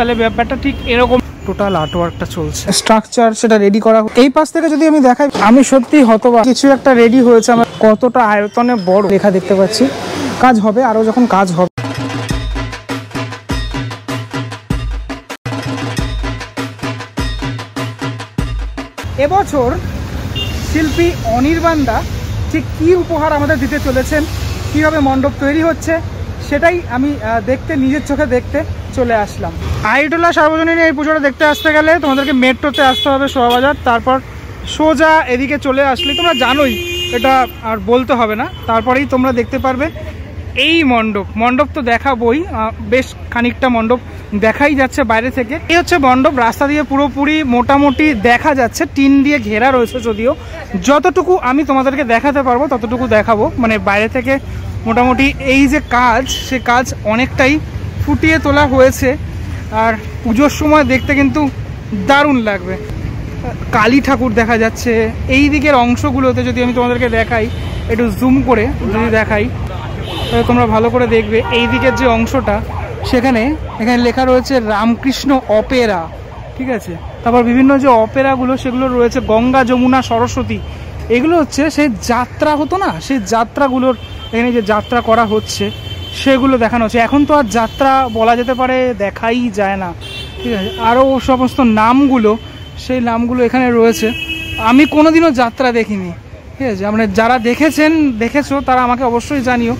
তাহলে ব্যাপারটা ঠিক এরকম টোটাল আর্টওয়ার্কটা চলছে, স্ট্রাকচার সেটা রেডি করা। এই পাশ থেকে যদি আমি দেখাই, আমি সত্যি হতবাক, কিছু একটা রেডি হয়েছে। আমার কতটা আয়তনে বড় লেখা দেখতে পাচ্ছি। কাজ হবে, আরো যখন কাজ হবে। এবছর শিল্পী অনির্বাণ দা ঠিক কী উপহার আমাদের দিতে চলেছেন, কীভাবে মণ্ডপ তৈরি হচ্ছে, সেটাই আমি দেখতে, নিজের চোখে দেখতে চলে আসলাম। আইটোলা সার্বজনীন এই পুজোটা দেখতে আসতে গেলে তোমাদেরকে মেট্রোতে আসতে হবে, শোভাবাজার, তারপর সোজা এদিকে চলে আসলে তোমরা জানোই, এটা আর বলতে হবে না, তারপরেই তোমরা দেখতে পারবে এই মণ্ডপ তো দেখাবই, বেশ খানিকটা মণ্ডপ দেখাই যাচ্ছে বাইরে থেকে। এই হচ্ছে মণ্ডপ, রাস্তা দিয়ে পুরোপুরি মোটামুটি দেখা যাচ্ছে, টিন দিয়ে ঘেরা রয়েছে। যদিও যতটুকু আমি তোমাদেরকে দেখাতে পারবো ততটুকু দেখাবো, মানে বাইরে থেকে মোটামুটি এই যে কাজ, সে কাজ অনেকটাই ফুটিয়ে তোলা হয়েছে। আর পুজোর সময় দেখতে কিন্তু দারুণ লাগবে। কালী ঠাকুর দেখা যাচ্ছে এই দিকের অংশগুলোতে। যদি আমি তোমাদেরকে দেখাই, একটু জুম করে যদি দেখাই, তোমরা ভালো করে দেখবে এই দিকের যে অংশটা, এখানে লেখা রয়েছে রামকৃষ্ণ অপেরা, ঠিক আছে। তারপর বিভিন্ন যে অপেরাগুলো সেগুলো রয়েছে, গঙ্গা, যমুনা, সরস্বতী, এগুলো হচ্ছে সেই যাত্রা হতো না, সেই যাত্রাগুলোর এখানে যে যাত্রা করা হচ্ছে সেগুলো দেখানো হচ্ছে। এখন তো আর যাত্রা বলা যেতে পারে দেখাই যায় না, ঠিক আছে। আরও সমস্ত নামগুলো, সেই নামগুলো এখানে রয়েছে। আমি কোনোদিনও যাত্রা দেখিনি, ঠিক আছে। মানে যারা দেখেছো তারা আমাকে অবশ্যই জানিও।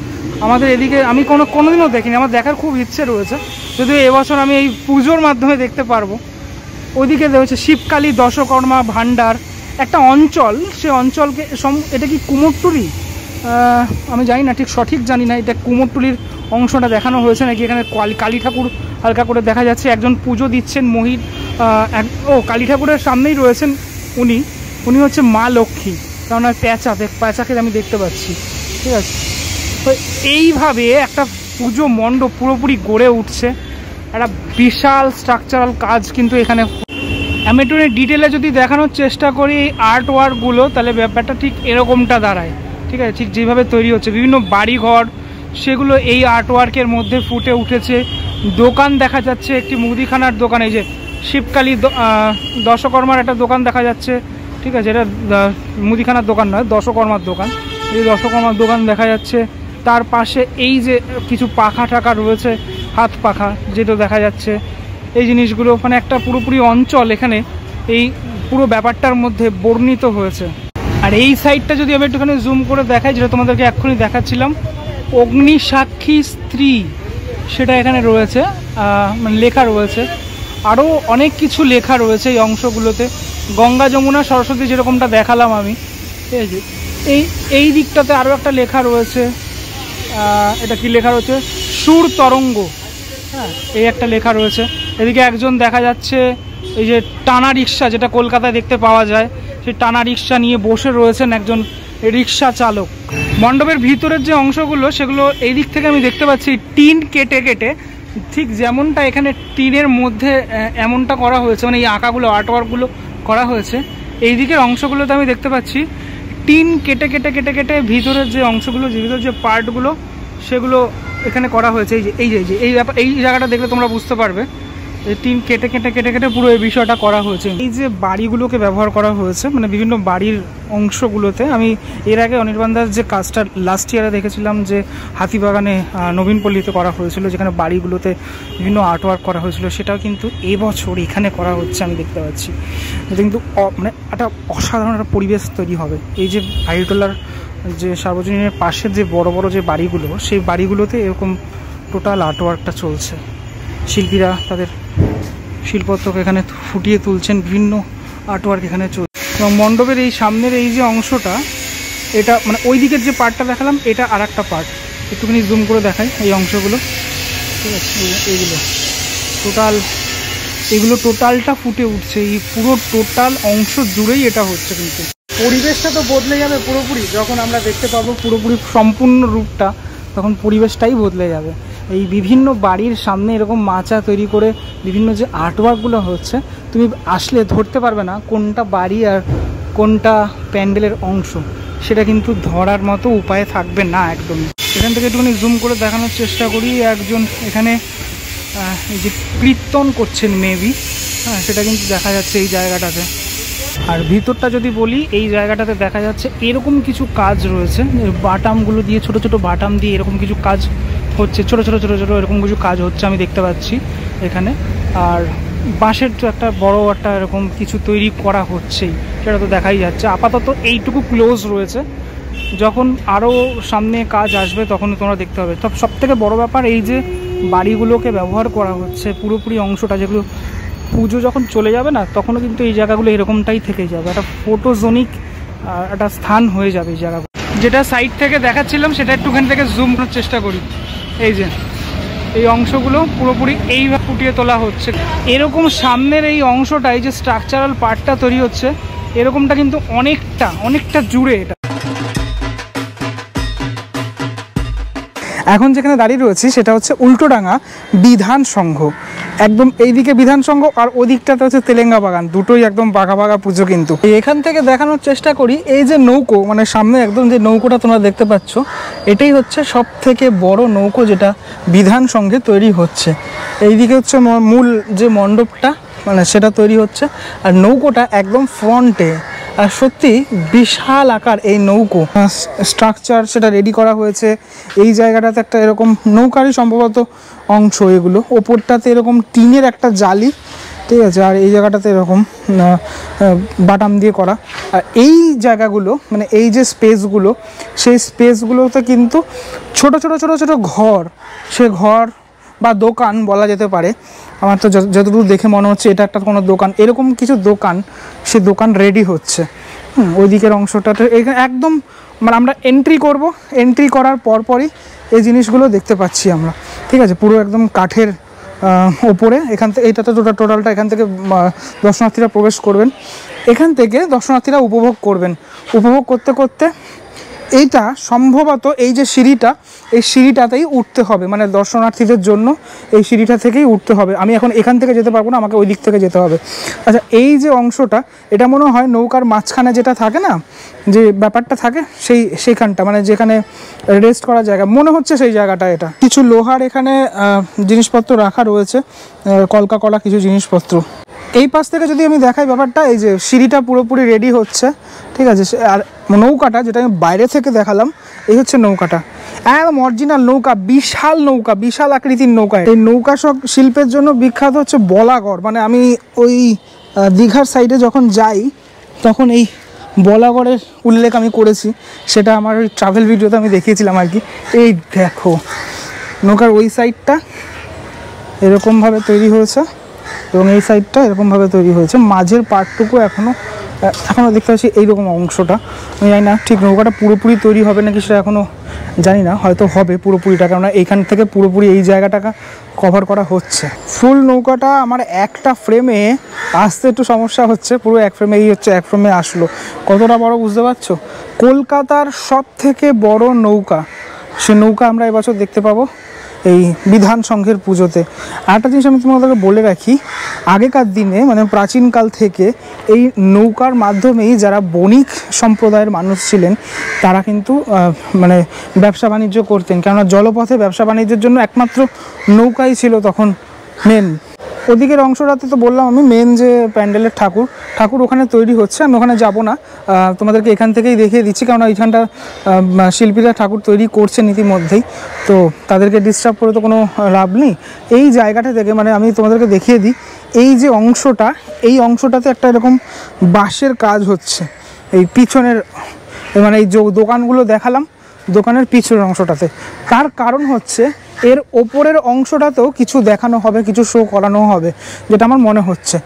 আমাদের এদিকে আমি কোনোদিনও দেখিনি, আমার দেখার খুব ইচ্ছে রয়েছে, যদিও এবছর আমি এই পুজোর মাধ্যমে দেখতে পারবো। ওইদিকে রয়েছে শিবকালী দশকর্মা ভাণ্ডার, একটা অঞ্চল, সে অঞ্চলকে এটা কি কুমোরটুলি, আমি জানি না, ঠিক সঠিক জানি না, এটা কুমোরটুলির অংশটা দেখানো হয়েছে নাকি। এখানে কালী ঠাকুর হালকা করে দেখা যাচ্ছে, একজন পুজো দিচ্ছেন কালী ঠাকুরের সামনেই রয়েছেন উনি হচ্ছে মা লক্ষ্মী, কারণ প্যাঁচাকে আমি দেখতে পাচ্ছি, ঠিক আছে। তো এইভাবে একটা পুজো মণ্ডপ পুরোপুরি গড়ে উঠছে, একটা বিশাল স্ট্রাকচারাল কাজ কিন্তু এখানে। আমি একটু ডিটেলে যদি দেখানোর চেষ্টা করি এই আর্ট ওয়ার্কগুলো, তাহলে ব্যাপারটা ঠিক এরকমটা দাঁড়ায়, ঠিক আছে। ঠিক যেভাবে তৈরি হচ্ছে বিভিন্ন বাড়িঘর, সেগুলো এই আর্ট ওয়ার্কের মধ্যে ফুটে উঠেছে। দোকান দেখা যাচ্ছে, একটি মুদিখানার দোকান, এই যে শিবকালী দশকর্মার একটা দোকান দেখা যাচ্ছে, ঠিক আছে। এটা মুদিখানার দোকান নয়, দশকর্মার দোকান। এই দশকর্মার দোকান দেখা যাচ্ছে। তার পাশে এই যে কিছু পাখা টাকা রয়েছে, হাত পাখা, যেটা দেখা যাচ্ছে, এই জিনিসগুলো মানে একটা পুরোপুরি অঞ্চল এখানে এই পুরো ব্যাপারটার মধ্যে বর্ণিত হয়েছে। আর এই সাইডটা যদি আমি একটুখানি জুম করে দেখাই, যেটা তোমাদেরকে এক্ষুনি দেখাচ্ছিলাম, অগ্নিসাক্ষী স্ত্রী, সেটা এখানে রয়েছে, মানে লেখা রয়েছে। আরও অনেক কিছু লেখা রয়েছে এই অংশগুলোতে, গঙ্গা, যমুনা, সরস্বতী, যেরকমটা দেখালাম আমি, ঠিক আছে। এই দিকটাতে আরও একটা লেখা রয়েছে, এটা কি লেখা রয়েছে, সুর তরঙ্গ, হ্যাঁ, এই একটা লেখা রয়েছে। এদিকে একজন দেখা যাচ্ছে, এই যে টানা রিক্সা, যেটা কলকাতায় দেখতে পাওয়া যায়, সেই টানা রিক্সা নিয়ে বসে রয়েছেন একজন রিক্সা চালক। মণ্ডপের ভিতরের যে অংশগুলো, সেগুলো এই দিক থেকে আমি দেখতে পাচ্ছি টিন কেটে কেটে, ঠিক যেমনটা এখানে টিনের মধ্যে এমনটা করা হয়েছে, মানে এই আঁকাগুলো, আর্টওয়ার্কগুলো করা হয়েছে। এই দিকের অংশগুলোতে আমি দেখতে পাচ্ছি টিন কেটে কেটে কেটে কেটে ভিতরের যে অংশগুলো, ভিতরের যে পার্টগুলো, সেগুলো এখানে করা হয়েছে। এই জায়গাটা দেখলে তোমরা বুঝতে পারবে, টিন কেটে কেটে কেটে কেটে পুরো এই বিষয়টা করা হয়েছে। এই যে বাড়িগুলোকে ব্যবহার করা হয়েছে, মানে বিভিন্ন বাড়ির অংশগুলোতে, আমি এর আগে অনির্বাণ দাস যে কাজটা লাস্ট ইয়ারে দেখেছিলাম, যে হাতিবাগানে নবীনপল্লীতে করা হয়েছিল, যেখানে বাড়িগুলোতে বিভিন্ন আর্টওয়ার্ক করা হয়েছিল, সেটাও কিন্তু এবছর এখানে করা হচ্ছে, আমি দেখতে পাচ্ছি। এটা কিন্তু মানে একটা অসাধারণ একটা পরিবেশ তৈরি হবে। এই যে আইটোলার যে সার্বজনীনের পাশের যে বড় বড় যে বাড়িগুলো, সেই বাড়িগুলোতে এরকম টোটাল আর্টওয়ার্কটা চলছে। শিল্পীরা তাদের শিল্পত্বকে এখানে ফুটিয়ে তুলছেন, বিভিন্ন আর্টওয়ার্ক এখানে চলছে। এবং মণ্ডপের এই সামনের এই যে অংশটা, এটা মানে ওই দিকের যে পার্টটা দেখালাম, এটা আর একটা পার্ট, একটুখানি জুম করে দেখাই এই অংশগুলো, ঠিক আছে। এগুলো টোটালটা ফুটে উঠছে, এই পুরো টোটাল অংশ জুড়েই এটা হচ্ছে। কিন্তু পরিবেশটা তো বদলে যাবে পুরোপুরি, যখন আমরা দেখতে পাবো পুরোপুরি সম্পূর্ণ রূপটা, তখন পরিবেশটাই বদলে যাবে। এই বিভিন্ন বাড়ির সামনে এরকম মাচা তৈরি করে বিভিন্ন যে আর্টওয়ার্কগুলো হচ্ছে, তুমি আসলে ধরতে পারবে না কোনটা বাড়ি আর কোনটা প্যান্ডেলের অংশ, সেটা কিন্তু ধরার মতো উপায় থাকবে না একদমই। এখান থেকে একটুখানি জুম করে দেখানোর চেষ্টা করি। একজন এখানে এই যে কীর্তন করছেন মেবি, হ্যাঁ সেটা কিন্তু দেখা যাচ্ছে এই জায়গাটাতে। আর ভিতরটা যদি বলি, এই জায়গাটাতে দেখা যাচ্ছে এরকম কিছু কাজ রয়েছে, বাটামগুলো দিয়ে, ছোট ছোট বাটাম দিয়ে এরকম কিছু কাজ হচ্ছে, ছোট ছোট ছোট ছোট এরকম কিছু কাজ হচ্ছে আমি দেখতে পাচ্ছি এখানে। আর বাঁশের তো একটা বড় একটা এরকম কিছু তৈরি করা হচ্ছেই, সেটা তো দেখাই যাচ্ছে। আপাতত এইটুকু ক্লোজ রয়েছে, যখন আরও সামনে কাজ আসবে তখন তোমরা দেখতে হবে। তো সবথেকে বড় ব্যাপার এই যে বাড়িগুলোকে ব্যবহার করা হচ্ছে, পুরোপুরি অংশটা, যেগুলো পুজো যখন চলে যাবে না তখনও কিন্তু এই জায়গাগুলো এরকমটাই থেকে যাবে, একটা ফটোজনিক একটা স্থান হয়ে যাবে এই জায়গাগুলো। যেটা সাইড থেকে দেখাচ্ছিলাম সেটা একটুখানি থেকে জুম করার চেষ্টা করি। এই যে এই অংশগুলো পুরোপুরি এইভাবে ফুটিয়ে তোলা হচ্ছে, এরকম সামনের এই অংশটা, এই যে স্ট্রাকচারাল পার্টটা তৈরি হচ্ছে এরকমটা কিন্তু অনেকটা জুড়ে এটা। এখন যেখানে দাঁড়িয়ে রয়েছি সেটা হচ্ছে উল্টোডাঙ্গা বিধান সংঘ, একদম এইদিকে বিধান সংঘ আর ওদিকটাতে হচ্ছে তেলেঙ্গা বাগান, দুটোই একদম বাঘা বাঘা পুজো। কিন্তু এখান থেকে দেখানোর চেষ্টা করি, এই যে নৌকো, মানে সামনে একদম যে নৌকোটা তোমরা দেখতে পাচ্ছ, এটাই হচ্ছে সব থেকে বড় নৌকো যেটা বিধান সংঘে তৈরি হচ্ছে। এইদিকে হচ্ছে মূল যে মণ্ডপটা, মানে সেটা তৈরি হচ্ছে, আর নৌকোটা একদম ফ্রন্টে। আর সত্যি বিশাল আকার এই নৌকো স্ট্রাকচার, সেটা রেডি করা হয়েছে। এই জায়গাটাতে একটা এরকম নৌকারই সম্ভবত অংশ, এগুলো ওপরটাতে এরকম টিনের একটা জালি, ঠিক আছে, আর এই জায়গাটাতে এরকম বাটাম দিয়ে করা। আর এই জায়গাগুলো, মানে এই যে স্পেসগুলো, সেই স্পেসগুলোতে কিন্তু ছোট ছোট ছোট ছোট ঘর, সে ঘর বা দোকান বলা যেতে পারে। আমার তো যতদূর দেখে মনে হচ্ছে এটা একটা কোনো দোকান, এরকম কিছু দোকান, সে দোকান রেডি হচ্ছে। ওই দিকের অংশটাতে একদম, মানে আমরা এন্ট্রি করব, এন্ট্রি করার পরপরই এই জিনিসগুলো দেখতে পাচ্ছি আমরা, ঠিক আছে, পুরো একদম কাঠের ওপরে। এখান থেকে এইটাতে টোটালটা এখান থেকে দর্শনার্থীরা প্রবেশ করবেন, এখান থেকে দর্শনার্থীরা উপভোগ করবেন। উপভোগ করতে করতে এইটা সম্ভবত এই যে সিঁড়িটা, এই সিঁড়িটাতেই উঠতে হবে, মানে দর্শনার্থীদের জন্য এই সিঁড়িটা থেকেই উঠতে হবে। আমি এখন এখান থেকে যেতে পারবো না, আমাকে ওই দিক থেকে যেতে হবে। আচ্ছা, এই যে অংশটা, এটা মনে হয় নৌকার মাঝখানে যেটা থাকে না, যে ব্যাপারটা থাকে, সেইখানটা, মানে যেখানে রেস্ট করার জায়গা মনে হচ্ছে, সেই জায়গাটা এটা। কিছু লোহার এখানে জিনিসপত্র রাখা রয়েছে, কলকা করা কিছু জিনিসপত্র। এই পাশ থেকে যদি আমি দেখাই ব্যাপারটা, এই যে সিঁড়িটা পুরোপুরি রেডি হচ্ছে, ঠিক আছে। আর নৌকাটা যেটা আমি বাইরে থেকে দেখালাম, এই হচ্ছে নৌকাটা, একদম অরিজিনাল নৌকা, বিশাল নৌকা, বিশাল আকৃতির নৌকা। এই নৌকা শিল্পের জন্য বিখ্যাত হচ্ছে বলাগড়। মানে আমি ওই দীঘার সাইডে যখন যাই তখন এই বলাগড়ের উল্লেখ আমি করেছি, সেটা আমার ওই ট্রাভেল ভিডিওতে আমি দেখিয়েছিলাম আর কি। এই দেখো নৌকার ওই সাইডটা এরকমভাবে তৈরি হয়েছে এবং এই সাইডটা এরকমভাবে তৈরি হয়েছে, মাঝের পার্টটুকু এখনও দেখতে পাচ্ছি এইরকম অংশটা। আমি জানি না ঠিক নৌকাটা পুরোপুরি তৈরি হবে নাকি, সেটা এখনও জানি না, হয়তো হবে পুরোপুরিটা, কেননা এইখান থেকে পুরোপুরি এই জায়গাটাকে কভার করা হচ্ছে। ফুল নৌকাটা আমার একটা ফ্রেমে আসতে একটু সমস্যা হচ্ছে, পুরো এক ফ্রেমে, এই হচ্ছে এক ফ্রেমে আসলো। কতটা বড় বুঝতে পারছো? কলকাতার সব থেকে বড় নৌকা, সে নৌকা আমরা এবছর দেখতে পাবো এই বিধান সংঘের পুজোতে। আরেকটা জিনিস আমি তোমাদেরকে বলে রাখি, আগেকার দিনে, মানে প্রাচীনকাল থেকে এই নৌকার মাধ্যমেই যারা বণিক সম্প্রদায়ের মানুষ ছিলেন তারা কিন্তু মানে ব্যবসা বাণিজ্য করতেন, কেননা জলপথে ব্যবসা বাণিজ্যের জন্য একমাত্র নৌকাই ছিল তখন মেন। ওদিকের অংশটাতে তো বললাম আমি, মেন যে প্যান্ডেলের ঠাকুর ওখানে তৈরি হচ্ছে। আমি ওখানে যাব না, তোমাদেরকে এখান থেকেই দেখিয়ে দিচ্ছি, কারণ এইখানটা শিল্পীরা ঠাকুর তৈরি করছেন ইতিমধ্যেই, তো তাদেরকে ডিস্টার্ব করে তো কোনো লাভ নেই। এই জায়গাটা থেকে, মানে আমি তোমাদেরকে দেখিয়ে দিই, এই যে অংশটা, এই অংশটাতে একটা এরকম বাঁশের কাজ হচ্ছে এই পিছনের, মানে এই যে দোকানগুলো দেখালাম, দোকানের পিছনের অংশটাতে। তার কারণ হচ্ছে এর ওপরের অংশটাতেও কিছু দেখানো হবে, কিছু শো করানো হবে, যেটা আমার মনে হচ্ছে।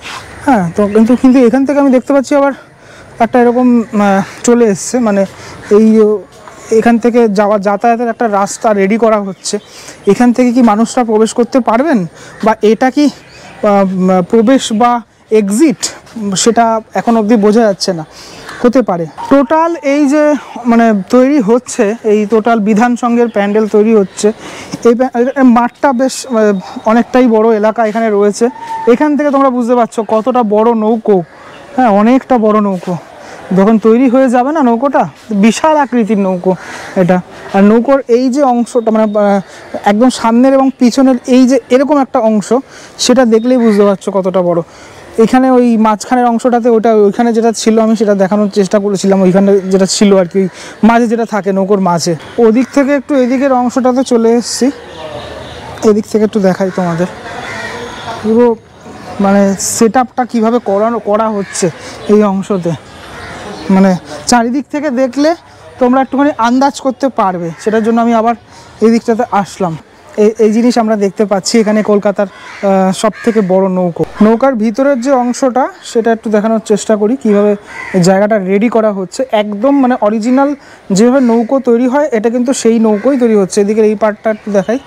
হ্যাঁ, তো কিন্তু এখান থেকে আমি দেখতে পাচ্ছি আবার একটা এরকম চলে এসছে, মানে এই এখান থেকে যাতায়াতের একটা রাস্তা রেডি করা হচ্ছে। এখান থেকে কি মানুষরা প্রবেশ করতে পারবেন, বা এটা কি প্রবেশ বা এক্সিট, সেটা এখন অবধি বোঝা যাচ্ছে না, হতে পারে। টোটাল এই যে মানে তৈরি হচ্ছে, এই টোটাল বিধান সংঘের প্যান্ডেল তৈরি হচ্ছে, এই মাঠটা বেশ অনেকটাই বড় এলাকা এখানে রয়েছে। এখান থেকে তোমরা বুঝতে পারছো কতটা বড় নৌকো, হ্যাঁ অনেকটা বড় নৌকো। যখন তৈরি হয়ে যাবে না নৌকোটা, বিশাল আকৃতির নৌকো এটা। আর নৌকোর এই যে অংশটা মানে একদম সামনের এবং পিছনের এই যে এরকম একটা অংশ, সেটা দেখলেই বুঝতে পারছো কতটা বড়। এখানে ওই মাঝখানের অংশটাতে ওইখানে যেটা ছিল আমি সেটা দেখানোর চেষ্টা করেছিলাম, ওইখানে যেটা ছিল আর কি, ওই মাঝে যেটা থাকে নৌকোর মাঝে। ওদিক থেকে একটু এদিকের অংশটাতে চলে এসেছি, এদিক থেকে একটু দেখাই তোমাদের পুরো মানে সেট আপটা কীভাবে করা হচ্ছে এই অংশতে। মানে চারিদিক থেকে দেখলে তোমরা একটুখানি আন্দাজ করতে পারবে, সেটার জন্য আমি আবার এই দিকটাতে আসলাম। এই জিনিস আমরা দেখতে পাচ্ছি এখানে কলকাতার সব থেকে বড় নৌকার ভিতরের যে অংশটা সেটা একটু দেখানোর চেষ্টা করি, কিভাবে জায়গাটা রেডি করা হচ্ছে। একদম মানে অরিজিনাল যেভাবে নৌকো তৈরি হয় এটা কিন্তু সেই নৌকোই তৈরি হচ্ছে। এদিকের এই পার্টটা একটু দেখাই,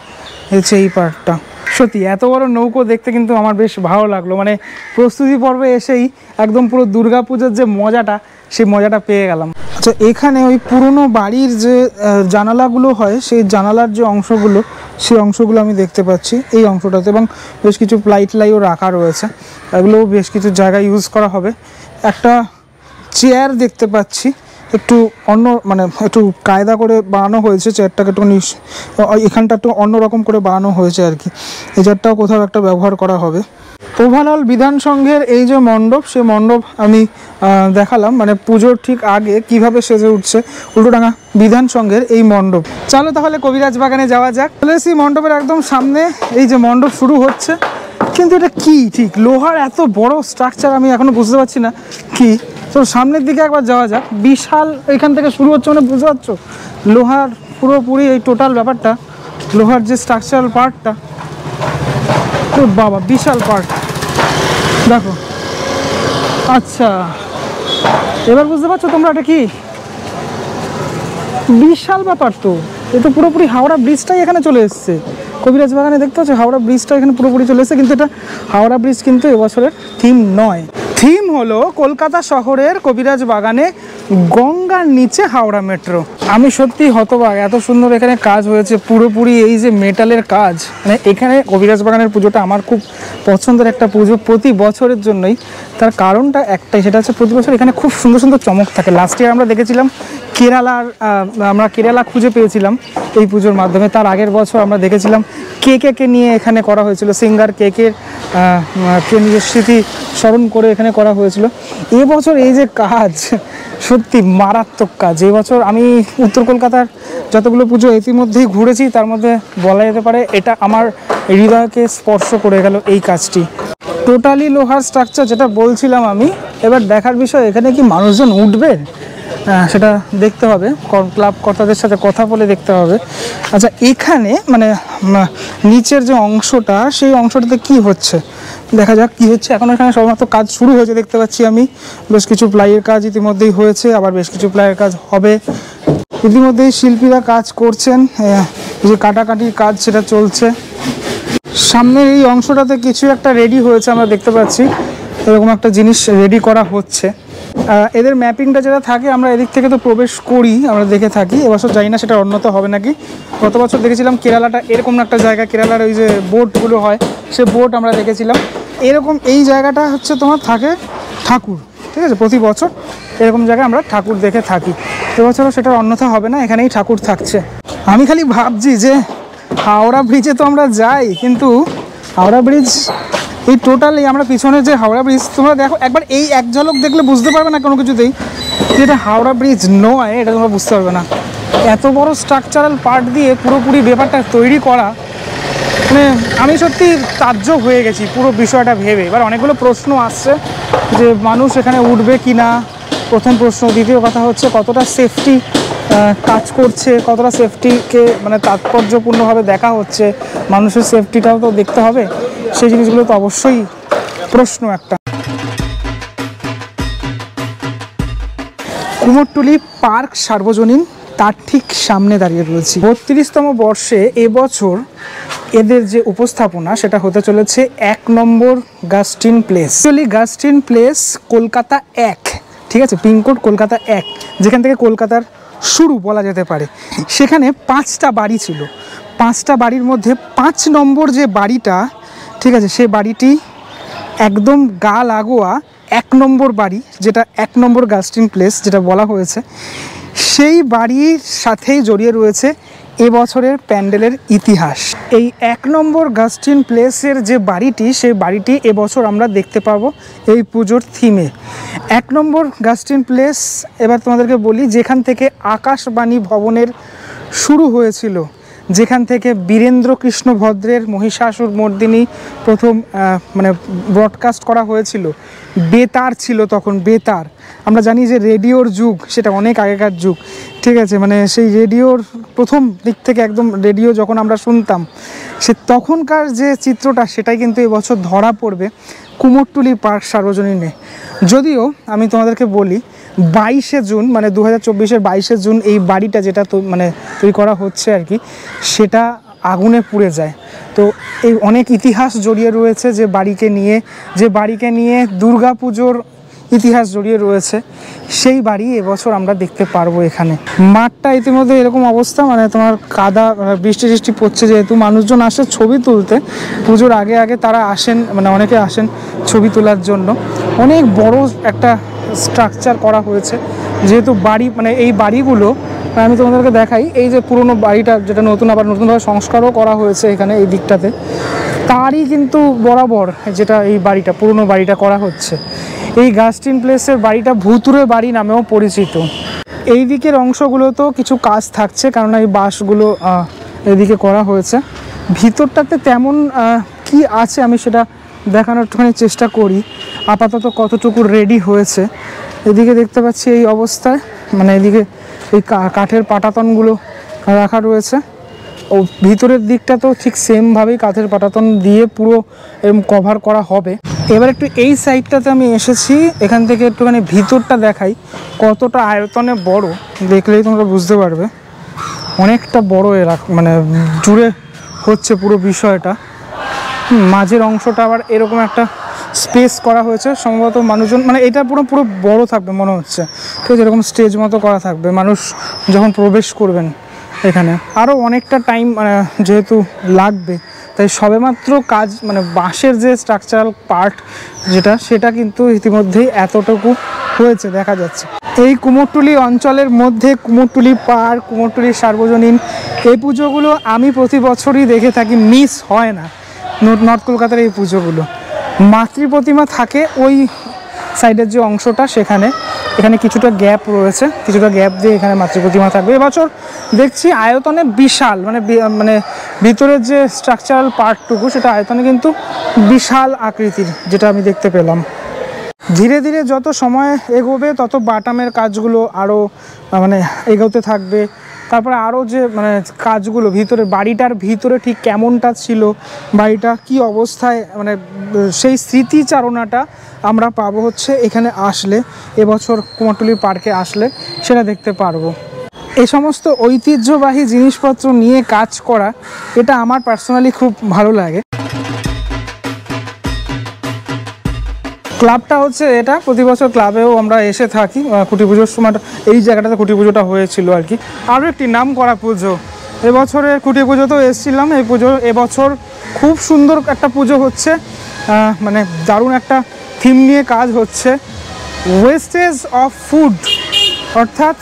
হচ্ছে এই পার্টটা। সত্যি এত বড় নৌকো দেখতে কিন্তু আমার বেশ ভালো লাগলো। মানে প্রস্তুতি পর্বে এসেই একদম পুরো দুর্গাপুজোর যে মজাটা, সেই মজাটা পেয়ে গেলাম। আচ্ছা, এখানে ওই পুরনো বাড়ির যে জানালাগুলো হয় সেই জানালার যে অংশগুলো, সেই অংশগুলো আমি দেখতে পাচ্ছি এই অংশটাতে, এবং বেশ কিছু প্লাইও রাখা রয়েছে, এগুলো বেশ কিছু জায়গায় ইউজ করা হবে। একটা চেয়ার দেখতে পাচ্ছি, একটু অন্য মানে একটু কায়দা করে বানানো হয়েছে চেয়ারটাকে, একটু এখানটা একটু অন্যরকম করে বানানো হয়েছে আর কি। এই চেয়ারটাও কোথাও একটা ব্যবহার করা হবে। ওভারঅল বিধান সংঘের এই যে মণ্ডপ, সেই মণ্ডপ আমি দেখালাম, মানে পুজোর ঠিক আগে কিভাবে সেজে উঠছে উল্টোডাঙ্গা বিধান সংঘের এই মণ্ডপ। চলো তাহলে কবিরাজ বাগানে যাওয়া যাক। চলে এসেছি মণ্ডপের একদম সামনে, এই যে মণ্ডপ শুরু হচ্ছে, কিন্তু এটা কি ঠিক লোহার এত বড় স্ট্রাকচার আমি এখনো বুঝতে পারছি না কি। তো সামনের দিকে একবার যাওয়া যাক। বিশাল এখান থেকে শুরু হচ্ছে, মানে বুঝতে পারছো লোহার পুরোপুরি এই টোটাল ব্যাপারটা, লোহার যে স্ট্রাকচারাল পার্টটা, তো বাবা বিশাল পার্ট দেখো। আচ্ছা এবার বুঝতে পারছো তোমরা এটা কি বিশাল ব্যাপার। তো এ তো পুরোপুরি হাওড়া ব্রিজটাই এখানে চলে এসছে কবিরাজ বাগানে, দেখতে পাচ্ছ হাওড়া ব্রিজটা এখানে পুরোপুরি চলে এসছে। কিন্তু এটা হাওড়া ব্রিজ কিন্তু এবছরের থিম নয়। থিম হলো কলকাতা শহরের কবিরাজ বাগানে গঙ্গার নিচে হাওড়া মেট্রো। আমি সত্যি হতবাক, এত সুন্দর এখানে কাজ হয়েছে, পুরোপুরি এই যে মেটালের কাজ। মানে এখানে কবিরাজ বাগানের পুজোটা আমার খুব পছন্দের একটা পুজো প্রতি বছরের জন্যই। তার কারণটা একটাই, সেটা হচ্ছে প্রতি বছর এখানে খুব সুন্দর সুন্দর চমক থাকে। লাস্ট ইয়ার আমরা দেখেছিলাম আমরা কেরালা খুঁজে পেয়েছিলাম এই পুজোর মাধ্যমে। তার আগের বছর আমরা দেখেছিলাম কেকে নিয়ে এখানে করা হয়েছিল, সিঙ্গার কেকের নিজের স্মৃতি স্মরণ করে এখানে করা হয়েছিল। এবছর এই যে কাজ সত্যি মারাত্মক কাজ। এবছর আমি উত্তর কলকাতার যতগুলো পুজো ইতিমধ্যেই ঘুরেছি, তার মধ্যে বলা যেতে পারে এটা আমার হৃদয়কে স্পর্শ করে গেল এই কাজটি। টোটালি লোহার স্ট্রাকচার যেটা বলছিলাম আমি। এবার দেখার বিষয় এখানে কি মানুষজন উঠবে সেটা দেখতে হবে, ক্লাব কর্তাদের সাথে কথা বলে দেখতে হবে। আচ্ছা এখানে মানে নিচের যে অংশটা, সেই অংশটাতে কি হচ্ছে দেখা যাক কি হচ্ছে। এখন এখানে সবেমাত্র কাজ শুরু হয়েছে দেখতে পাচ্ছি আমি। বেশ কিছু প্লাইয়ের কাজ ইতিমধ্যেই হয়েছে, আবার বেশ কিছু প্লাইয়ের কাজ হবে। ইতিমধ্যেই শিল্পীরা কাজ করছেন, যে কাটাকাটির কাজ সেটা চলছে। সামনের এই অংশটাতে কিছু একটা রেডি হয়েছে আমরা দেখতে পাচ্ছি, এরকম একটা জিনিস রেডি করা হচ্ছে। এদের ম্যাপিংটা যেটা থাকে আমরা এদিক থেকে তো প্রবেশ করি, আমরা দেখে থাকি। এবছর জানি না সেটা অন্যত হবে নাকি। গত বছর দেখেছিলাম কেরালাটা এরকম একটা জায়গা, কেরালার ওই যে বোটগুলো হয় সে বোট আমরা দেখেছিলাম। এরকম এই জায়গাটা হচ্ছে তোমার থাকে ঠাকুর, ঠিক আছে, প্রতি বছর এরকম জায়গায় আমরা ঠাকুর দেখে থাকি। এবছরও সেটা অন্যথা হবে না, এখানেই ঠাকুর থাকছে। আমি খালি ভাবছি যে হাওড়া ব্রিজে তো আমরা যাই, কিন্তু হাওড়া ব্রিজ এই টোটালি আমরা পিছনে যে হাওড়া ব্রিজ তোমরা দেখো একবার, এই এক ঝলক দেখলে বুঝতে পারবে না কোনো কিছুতেই যে এটা হাওড়া ব্রিজ নয়, এটা তোমরা বুঝতে পারবে না। এত বড় স্ট্রাকচারাল পার্ট দিয়ে পুরোপুরি ব্যাপারটা তৈরি করা, মানে আমি সত্যি তাজ্জব হয়ে গেছি পুরো বিষয়টা ভেবে। এবার অনেকগুলো প্রশ্ন আসছে যে মানুষ এখানে উঠবে কি না, প্রথম প্রশ্ন। দ্বিতীয় কথা হচ্ছে কতটা সেফটি কাজ করছে, কতটা সেফটিকে মানে তাৎপর্যপূর্ণভাবে দেখা হচ্ছে, মানুষের সেফটিটাও তো দেখতে হবে। সেই জিনিসগুলো তো অবশ্যই প্রশ্ন একটা। কুমোরটুলি পার্ক সার্বজনীন, তার ঠিক সামনে দাঁড়িয়ে রয়েছি। 32তম বর্ষে এবছর এদের যে উপস্থাপনা সেটা হতে চলেছে 1 নম্বর Gastin place. Actually Gastin place Kolkata 1, ঠিক আছে, পিনকোড কলকাতা 1, যেখান থেকে কলকাতার শুরু বলা যেতে পারে। সেখানে 5টা বাড়ি ছিল। 5টা বাড়ির মধ্যে 5 নম্বর যে বাড়িটা, ঠিক আছে, সে বাড়িটি একদম গা লাগোয়া 1 নম্বর বাড়ি, যেটা 1 নম্বর গাস্টিন প্লেস যেটা বলা হয়েছে, সেই বাড়ির সাথেই জড়িয়ে রয়েছে এবছরের প্যান্ডেলের ইতিহাস। এই 1 নম্বর গাস্টিন প্লেসের যে বাড়িটি, সেই বাড়িটি এবছর আমরা দেখতে পাবো এই পুজোর থিমে। 1 নম্বর গাস্টিন প্লেস, এবার তোমাদেরকে বলি, যেখান থেকে আকাশবাণী ভবনের শুরু হয়েছিল, যেখান থেকে বীরেন্দ্র কৃষ্ণ ভদ্রের মহিষাসুর মর্দিনী প্রথম মানে ব্রডকাস্ট করা হয়েছিল। বেতার ছিল তখন, বেতার। আমরা জানি যে রেডিওর যুগ, সেটা অনেক আগেকার যুগ, ঠিক আছে, মানে সেই রেডিওর প্রথম দিক থেকে একদম রেডিও যখন আমরা শুনতাম, সে তখনকার যে চিত্রটা, সেটাই কিন্তু এবছর ধরা পড়বে কুমোরটুলি পার্ক সার্বজনীনে। যদিও আমি তোমাদেরকে বলি, 22শে জুন মানে 2024-এর 22শে জুন এই বাড়িটা যেটা মানে তৈরি করা হচ্ছে আর কি, সেটা আগুনে পুড়ে যায়। তো এই অনেক ইতিহাস জড়িয়ে রয়েছে যে বাড়িকে নিয়ে দুর্গাপুজোর ইতিহাস জড়িয়ে রয়েছে। সেই বাড়ি এবছর আমরা দেখতে পারবো এখানে। মাঠটা ইতিমধ্যে এরকম অবস্থা, মানে তোমার কাদা, বৃষ্টি পড়ছে, যেহেতু মানুষজন আসে ছবি তুলতে, পুজোর আগে তারা আসেন, মানে অনেকে আসেন ছবি তোলার জন্য। অনেক বড় একটা স্ট্রাকচার করা হয়েছে, যেহেতু বাড়ি, মানে এই বাড়িগুলো আমি তোমাদেরকে দেখাই। এই যে পুরনো বাড়িটা, যেটা নতুনভাবে সংস্কারও করা হয়েছে এখানে এই দিকটাতে, তারই কিন্তু বরাবর যেটা এই বাড়িটা, পুরনো বাড়িটা করা হচ্ছে। এই গাস্টিন প্লেসের বাড়িটা ভুতুরে বাড়ি নামেও পরিচিত। এই দিকের অংশগুলোতেও কিছু কাজ থাকছে, কারণ এই বাঁশগুলো এদিকে করা হয়েছে। ভিতরটাতে তেমন কি আছে আমি সেটা দেখানোর একটুখানি চেষ্টা করি। আপাতত কতটুকু রেডি হয়েছে এদিকে দেখতে পাচ্ছি এই অবস্থায়, মানে এদিকে এই কাঠের পাটাতনগুলো রাখা রয়েছে। ও ভিতরের দিকটা তো ঠিক সেমভাবেই কাঠের পাটাতন দিয়ে পুরো এরকম কভার করা হবে। এবার একটু এই সাইডটাতে আমি এসেছি, এখান থেকে একটুখানি ভিতরটা দেখাই কতটা আয়তনে বড়, দেখলেই তোমরা বুঝতে পারবে। অনেকটা বড় মানে জুড়ে হচ্ছে পুরো বিষয়টা। মাঝের অংশটা আবার এরকম একটা স্পেস করা হয়েছে, সম্ভবত মানুষজন, মানে এটা পুরো বড় থাকবে মনে হচ্ছে, ঠিক আছে, এরকম স্টেজ মতো করা থাকবে মানুষ যখন প্রবেশ করবেন এখানে। আরও অনেকটা টাইম যেহেতু লাগবে, তাই সবেমাত্র কাজ, মানে বাঁশের যে স্ট্রাকচারাল পার্ট সেটা কিন্তু ইতিমধ্যেই এতটুকু হয়েছে দেখা যাচ্ছে। এই কুমোরটুলি অঞ্চলের মধ্যে কুমোরটুলি পার্ক, কুমোরটুলি সার্বজনীন, এই পুজোগুলো আমি প্রতি বছরই দেখে থাকি, মিস হয় না। নর্থ কলকাতার এই পুজোগুলো মাতৃ প্রতিমা থাকে ওই সাইডের যে অংশটা, এখানে কিছুটা গ্যাপ রয়েছে, কিছুটা গ্যাপ দিয়ে এখানে মাতৃ প্রতিমা থাকবে। এবছর দেখছি আয়তনে বিশাল, মানে ভিতরের যে স্ট্রাকচারাল পার্টটুকু, সেটা আয়তনে কিন্তু বিশাল আকৃতির, যেটা আমি দেখতে পেলাম। ধীরে ধীরে যত সময় এগোবে তত বাটামের কাজগুলো আরও মানে এগোতে থাকবে। তারপরে আরও যে মানে কাজগুলো ভিতরে, বাড়িটার ভিতরে ঠিক কেমনটা ছিল, বাড়িটা কি অবস্থায়, মানে সেই স্মৃতিচারণাটা আমরা পাবো হচ্ছে এখানে আসলে, এবছর কুমোরটুলি পার্কে আসলে সেটা দেখতে পারবো। এই সমস্ত ঐতিহ্যবাহী জিনিসপত্র নিয়ে কাজ করা, এটা আমার পার্সোনালি খুব ভালো লাগে। ক্লাবটা হচ্ছে এটা, প্রতি বছর ক্লাবেও আমরা এসে থাকি। খুঁটি পুজোর সময় এই জায়গাটাতে খুঁটি পুজোটা হয়েছিল আর কি। আরও একটি নাম করা পুজো, এবছরের খুঁটি পুজোতেও এসেছিলাম। এই পুজো এবছর খুব সুন্দর একটা পুজো হচ্ছে, মানে দারুণ একটা থিম নিয়ে কাজ হচ্ছে, ওয়েস্টেজ অফ ফুড। অর্থাৎ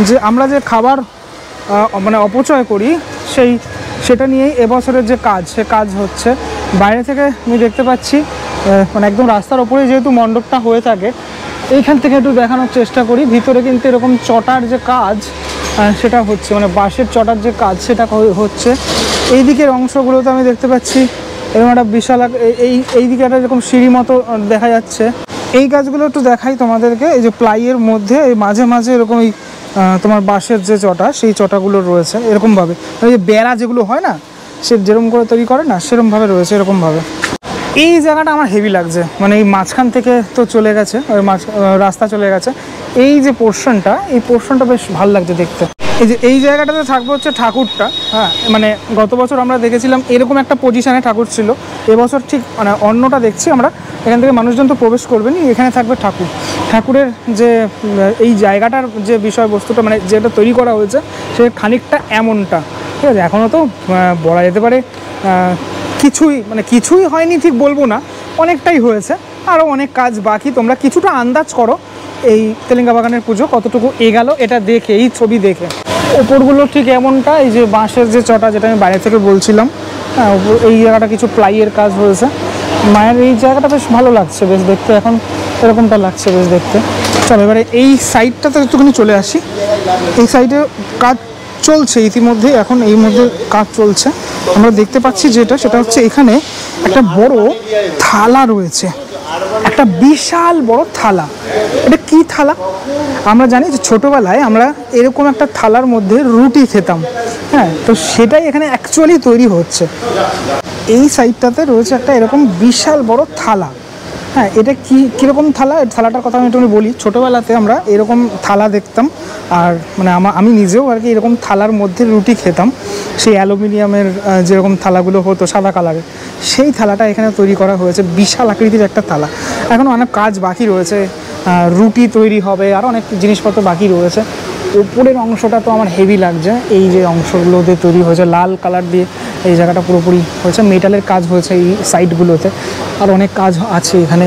যে আমরা যে খাবার মানে অপচয় করি, সেটা নিয়েই এবছরের যে কাজ, সে কাজ হচ্ছে। বাইরে থেকে আমি দেখতে পাচ্ছি, মানে একদম রাস্তার ওপরে যেহেতু মণ্ডপটা হয়ে থাকে, এইখান থেকে একটু দেখানোর চেষ্টা করি। ভিতরে কিন্তু এরকম চটার যে কাজ সেটা হচ্ছে, মানে বাঁশের চটার যে কাজ সেটা হচ্ছে। এই দিকের অংশগুলোতে আমি দেখতে পাচ্ছি এরকম একটা বিশাল, এই দিকে একটা এরকম সিঁড়ি মতো দেখা যাচ্ছে। এই কাজগুলো একটু দেখাই তোমাদেরকে। এই যে প্লাইয়ের মধ্যে এই মাঝে মাঝে এরকম এই তোমার বাঁশের যে চটা, সেই চটাগুলো রয়েছে এরকমভাবে, এই যে বেড়া যেগুলো হয় না, সে যেরকম করে তৈরি করে না, সেরকমভাবে রয়েছে এরকমভাবে। এই জায়গাটা আমার হেভি লাগছে, মানে এই মাঝখান থেকে তো চলে গেছে, ওই রাস্তা চলে গেছে, এই যে পোর্শনটা বেশ ভালো লাগছে দেখতে। এই জায়গাটাতে থাকবে হচ্ছে ঠাকুরটা। হ্যাঁ, মানে গত বছর আমরা দেখেছিলাম এরকম একটা পজিশানে ঠাকুর ছিল, এবছর ঠিক মানে অন্যটা দেখছি আমরা। এখান থেকে মানুষজন তো প্রবেশ করবেন, এখানে থাকবে ঠাকুরের যে এই জায়গাটার যে বিষয়বস্তুটা, মানে যেটা তৈরি করা হয়েছে, সে খানিকটা এমনটা, ঠিক আছে। এখনও তো বলা যেতে পারে কিছুই হয়নি ঠিক বলবো না, অনেকটাই হয়েছে, আরও অনেক কাজ বাকি। তোমরা কিছুটা আন্দাজ করো এই তেলেঙ্গা বাগানের পুজো কতটুকু এগালো এটা দেখে, এই ছবি দেখে। ওপরগুলো ঠিক এমনটা, এই যে বাঁশের যে চটা যেটা আমি বাইরে থেকে বলছিলাম, হ্যাঁ এই জায়গাটা কিছু প্লাইয়ের কাজ হয়েছে। মায়ের এই জায়গাটা বেশ ভালো লাগছে বেশ দেখতে, এখন এরকমটা লাগছে বেশ দেখতে। চলো এবারে এই সাইডটাতে একটুখানি চলে আসি। এই সাইডে কাজ চলছে ইতিমধ্যে, এখন এই মধ্যে কাজ চলছে। আমরা দেখতে পাচ্ছি যেটা, সেটা হচ্ছে এখানে একটা বড় থালা রয়েছে, একটা বিশাল বড় থালা। এটা কি থালা? আমরা জানি যে ছোটোবেলায় আমরা এরকম একটা থালার মধ্যে রুটি খেতাম, হ্যাঁ, তো সেটাই এখানে অ্যাকচুয়ালি তৈরি হচ্ছে। এই সাইডটাতে রয়েছে একটা এরকম বিশাল বড় থালা। হ্যাঁ, এটা কীরকম থালা? থালাটার কথা আমি একটু বলি। ছোটোবেলাতে আমরা এরকম থালা দেখতাম, আর মানে আমি নিজেও আর কি এরকম থালার মধ্যে রুটি খেতাম। সেই অ্যালুমিনিয়ামের যেরকম থালাগুলো হতো সাদা কালারের, সেই থালাটা এখানে তৈরি করা হয়েছে। বিশাল আকৃতির একটা থালা। এখন অনেক কাজ বাকি রয়েছে, রুটি তৈরি হবে, আর অনেক জিনিসপত্র বাকি রয়েছে। উপরের অংশটা তো আমার হেভি লাগছে, এই যে অংশগুলোতে তৈরি হয়েছে লাল কালার দিয়ে, এই জায়গাটা পুরোপুরি হয়েছে মেটালের কাজ হয়েছে এই সাইডগুলোতে। আর অনেক কাজ আছে এখানে,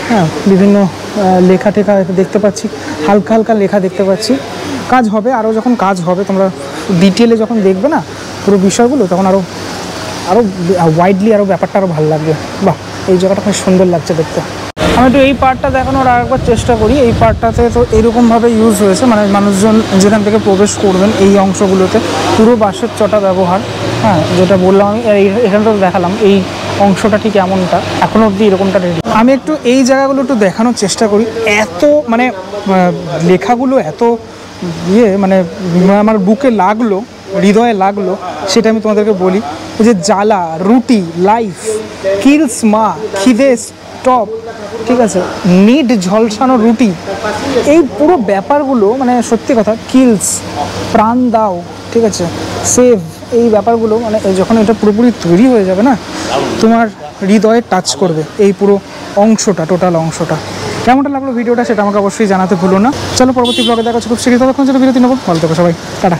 হ্যাঁ, বিভিন্ন লেখা টেখা দেখতে পাচ্ছি, হালকা হালকা লেখা দেখতে পাচ্ছি। কাজ হবে, আরও যখন কাজ হবে তোমরা ডিটেলে যখন দেখবে না পুরো বিষয়গুলো, তখন আরও ওয়াইডলি আরও ব্যাপারটা আরও ভালো লাগবে। বাহ, এই জায়গাটা খুব সুন্দর লাগছে দেখতে। আমি একটু এই পার্টটা দেখানোর আরেকবার চেষ্টা করি। এই পার্টটাতে তো এরকমভাবে ইউজ হয়েছে, মানে মানুষজন যেখান থেকে প্রবেশ করবেন এই অংশগুলোতে পুরো বাঁশের চটা ব্যবহার। হ্যাঁ, যেটা বললাম আমি এখানে তো দেখালাম, এই অংশটা ঠিক এমনটা এখনও অবধি এরকমটা রেডি। আমি একটু এই জায়গাগুলো একটু দেখানোর চেষ্টা করি। এত মানে লেখাগুলো এত মানে আমার বুকে লাগলো, হৃদয়ে লাগলো, সেটা আমি তোমাদেরকে বলি। যে জ্বালা, রুটি, লাইফ, কিলস মা, খিদে স্টপ, ঠিক আছে, নিট ঝলসানো রুটি, এই পুরো ব্যাপারগুলো মানে সত্যি কথা, কিলস প্রাণ দাও, ঠিক আছে, সেভ, এই ব্যাপারগুলো মানে যখন এটা পুরোপুরি তৈরি হয়ে যাবে না, তোমার হৃদয়ে টাচ করবে এই পুরো অংশটা, টোটাল অংশটা। কেমনটা লাগলো ভিডিওটা সেটা আমাকে অবশ্যই জানাতে ভুলো না। চলো পরবর্তী ব্লগে দেখা হচ্ছে খুব শীঘ্রই। ততক্ষণ জন্য বিরতি নেবো। ভালো থেকো সবাই, টাটা।